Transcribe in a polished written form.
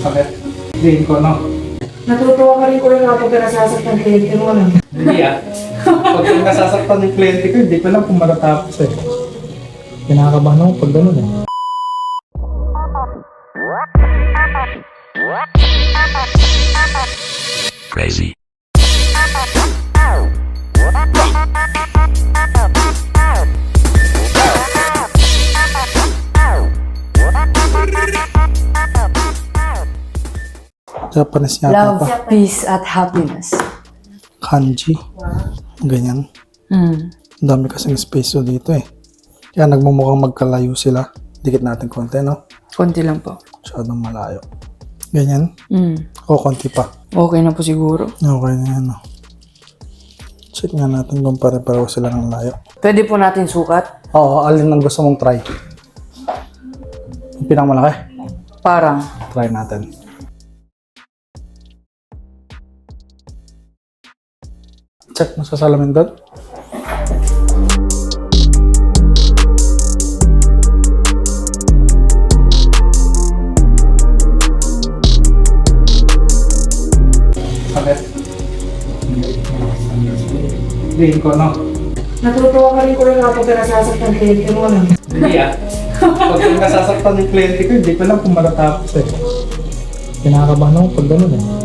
Sakit. Diin ko, no? Natutuwa ka rin ko rin kapag nasasaktan kliyente mo, no? Hindi ah. Pag nasasaktan yung kliyente ko, hindi ko lang kung matatapos eh. Kinakabahan ako pag gano'n eh. Crazy. Japanese yata Love, pa. peace, at happiness. Kanji. Ganyan. Mm. Ang dami kasing space dito eh. Kaya nagmumukhang magkalayo sila. Dikit natin konti, no? Konti lang po. Masyadong malayo. Ganyan. Mm. O, konti pa. Okay na po siguro. Okay na yan, no? Check nga natin kung pare-pareho sila ng layo. Pwede po natin sukat. Oo, alin ang gusto mong try? Yung pinakamalaki? Parang. Try natin. Check mo sa salamin doon. Sakit. Diin ko, no? Natutuwa ka rin ko rin kapag nasasaktan kliyente mo, no? Hindi ah. Pag nasasaktan yung kliyente ko, hindi ko lang kung matatapos eh. Kinakabahan ako pag gano'n eh.